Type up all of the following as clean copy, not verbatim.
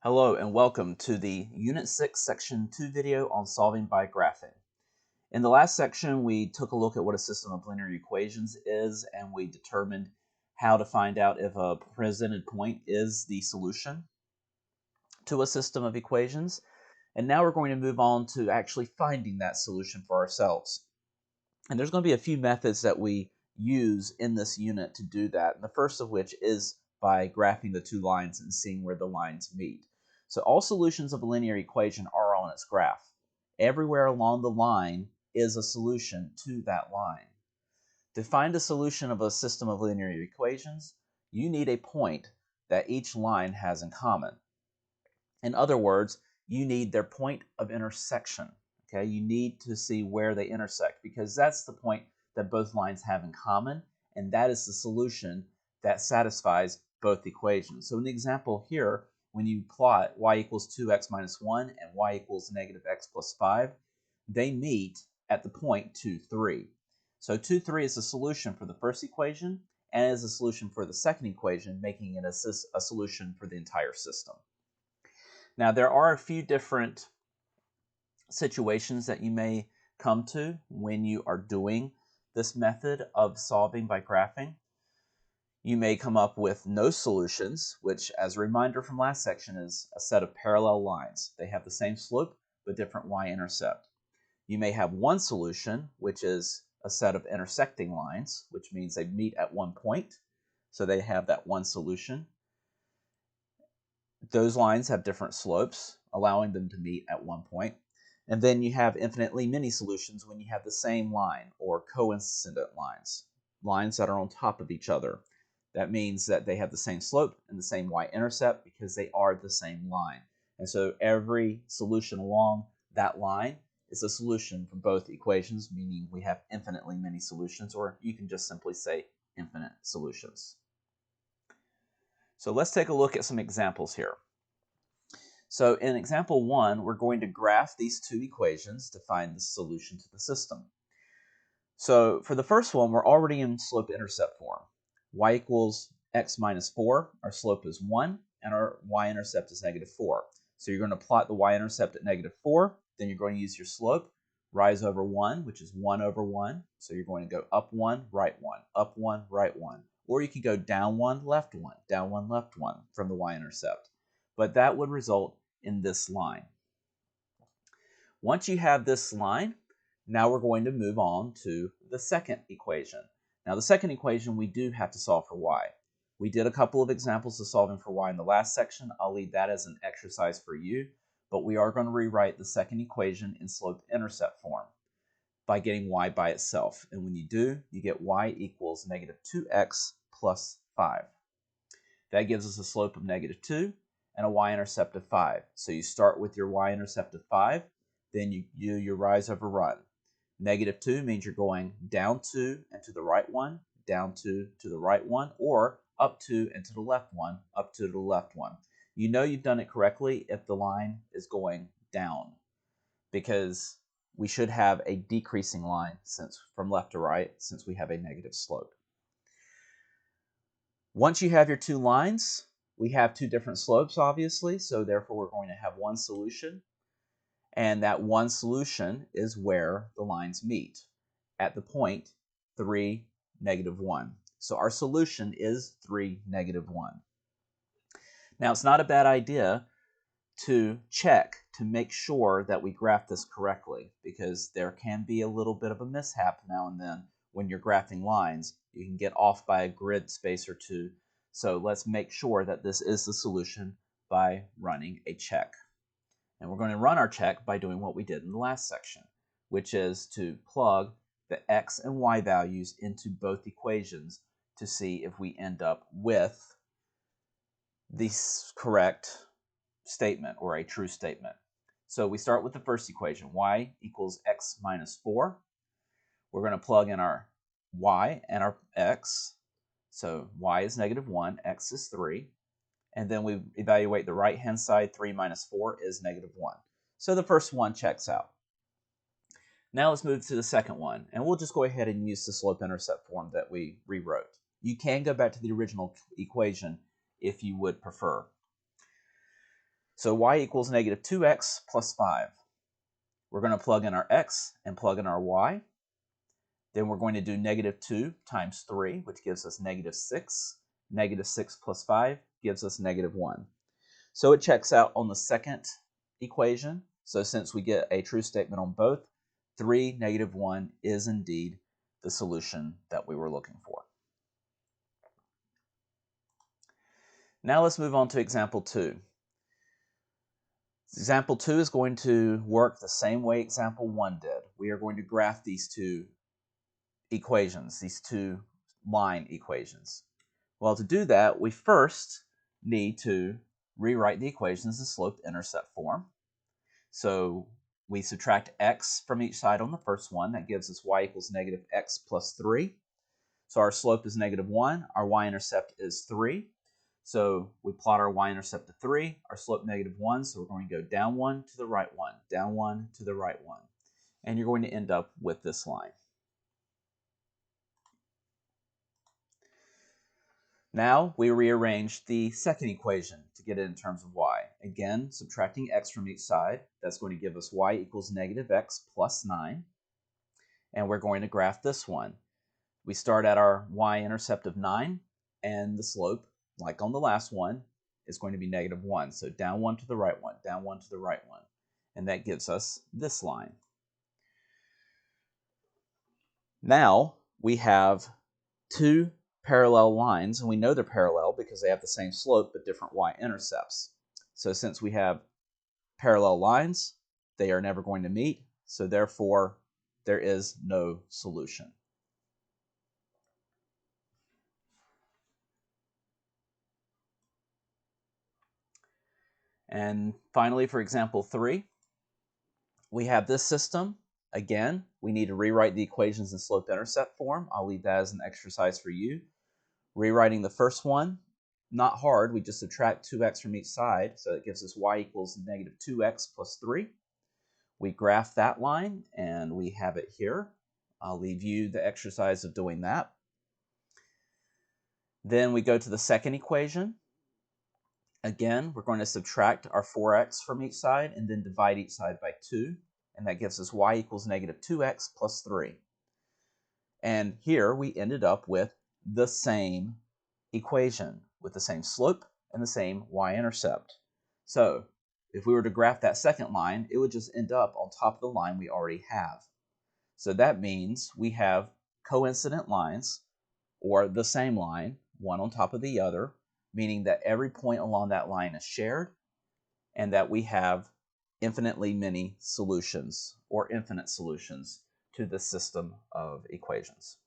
Hello and welcome to the Unit 6 Section 2 video on solving by graphing. In the last section, we took a look at what a system of linear equations is, and we determined how to find out if a presented point is the solution to a system of equations. And now we're going to move on to actually finding that solution for ourselves. And there's going to be a few methods that we use in this unit to do that, and the first of which is by graphing the two lines and seeing where the lines meet. So all solutions of a linear equation are on its graph. Everywhere along the line is a solution to that line. To find a solution of a system of linear equations, you need a point that each line has in common. In other words, you need their point of intersection. Okay, you need to see where they intersect because that's the point that both lines have in common, and that is the solution that satisfies both equations. So in the example here, when you plot y equals 2x minus 1 and y equals negative x plus 5, they meet at the point 2, 3. So 2, 3 is a solution for the first equation and is a solution for the second equation, making it a solution for the entire system. Now, there are a few different situations that you may come to when you are doing this method of solving by graphing. You may come up with no solutions, which, as a reminder from last section, is a set of parallel lines. They have the same slope, but different y-intercept. You may have one solution, which is a set of intersecting lines, which means they meet at one point, so they have that one solution. Those lines have different slopes, allowing them to meet at one point. And then you have infinitely many solutions when you have the same line, or coincident lines, lines that are on top of each other. That means that they have the same slope and the same y-intercept because they are the same line. And so every solution along that line is a solution for both equations, meaning we have infinitely many solutions, or you can just simply say infinite solutions. So let's take a look at some examples here. So in example 1, we're going to graph these two equations to find the solution to the system. So for the first one, we're already in slope-intercept form. Y equals x minus 4, our slope is 1, and our y-intercept is negative 4. So you're going to plot the y-intercept at negative 4, then you're going to use your slope, rise over 1, which is 1 over 1. So you're going to go up 1, right 1, up 1, right 1. Or you could go down 1, left 1, down 1, left 1 from the y-intercept. But that would result in this line. Once you have this line, now we're going to move on to the second equation. Now the second equation, we do have to solve for y. We did a couple of examples of solving for y in the last section. I'll leave that as an exercise for you, but we are going to rewrite the second equation in slope-intercept form by getting y by itself. And when you do, you get y equals negative 2x plus 5. That gives us a slope of negative 2 and a y-intercept of 5. So you start with your y-intercept of 5, then you do your rise over run. Negative 2 means you're going down 2 and to the right 1, down 2 to the right 1, or up 2 and to the left 1, up 2 to the left 1. You know you've done it correctly if the line is going down, because we should have a decreasing line from left to right since we have a negative slope. Once you have your two lines, we have two different slopes, obviously, so therefore we're going to have one solution, and that one solution is where the lines meet, at the point 3, negative 1. So our solution is 3, negative 1. Now, it's not a bad idea to check to make sure that we graph this correctly, because there can be a little bit of a mishap now and then when you're graphing lines. You can get off by a grid space or two. So let's make sure that this is the solution by running a check. And we're going to run our check by doing what we did in the last section, which is to plug the x and y values into both equations to see if we end up with the correct statement or a true statement. So we start with the first equation, y equals x minus 4. We're going to plug in our y and our x. So y is negative 1, x is 3. And then we evaluate the right-hand side. 3 minus 4 is negative 1. So the first one checks out. Now let's move to the second one, and we'll just go ahead and use the slope-intercept form that we rewrote. You can go back to the original equation if you would prefer. So y equals negative 2x plus 5. We're going to plug in our x and plug in our y. Then we're going to do negative 2 times 3, which gives us negative 6. Negative 6 plus 5 gives us negative 1. So it checks out on the second equation. So since we get a true statement on both, 3, negative 1 is indeed the solution that we were looking for. Now let's move on to example 2. Example 2 is going to work the same way example 1 did. We are going to graph these two equations, these two line equations. Well, to do that, we first need to rewrite the equations in slope-intercept form. So we subtract x from each side on the first one. That gives us y equals negative x plus 3. So our slope is negative 1. Our y-intercept is 3. So we plot our y-intercept to 3, our slope negative 1, so we're going to go down 1 to the right 1, down 1 to the right 1. And you're going to end up with this line. Now we rearrange the second equation to get it in terms of y. Again, subtracting x from each side, that's going to give us y equals negative x plus 9. And we're going to graph this one. We start at our y-intercept of 9, and the slope, like on the last one, is going to be negative 1. So down 1 to the right 1, down 1 to the right 1. And that gives us this line. Now we have two parallel lines, and we know they're parallel because they have the same slope but different y-intercepts. So since we have parallel lines, they are never going to meet, so therefore there is no solution. And finally, for example 3, we have this system. Again, we need to rewrite the equations in slope-intercept form. I'll leave that as an exercise for you. Rewriting the first one, not hard. We just subtract 2x from each side, so it gives us y equals negative 2x plus 3. We graph that line, and we have it here. I'll leave you the exercise of doing that. Then we go to the second equation. Again, we're going to subtract our 4x from each side and then divide each side by 2. And that gives us y equals negative 2x plus 3. And here we ended up with the same equation with the same slope and the same y-intercept. So if we were to graph that second line, it would just end up on top of the line we already have. So that means we have coincident lines, or the same line, one on top of the other, meaning that every point along that line is shared, and that we have infinitely many solutions, or infinite solutions, to this system of equations.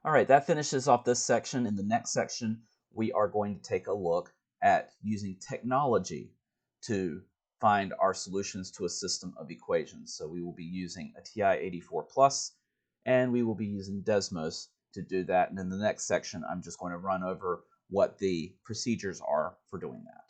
All right, that finishes off this section. In the next section, we are going to take a look at using technology to find our solutions to a system of equations. So we will be using a TI-84 Plus, and we will be using Desmos to do that. And in the next section, I'm just going to run over what the procedures are for doing that.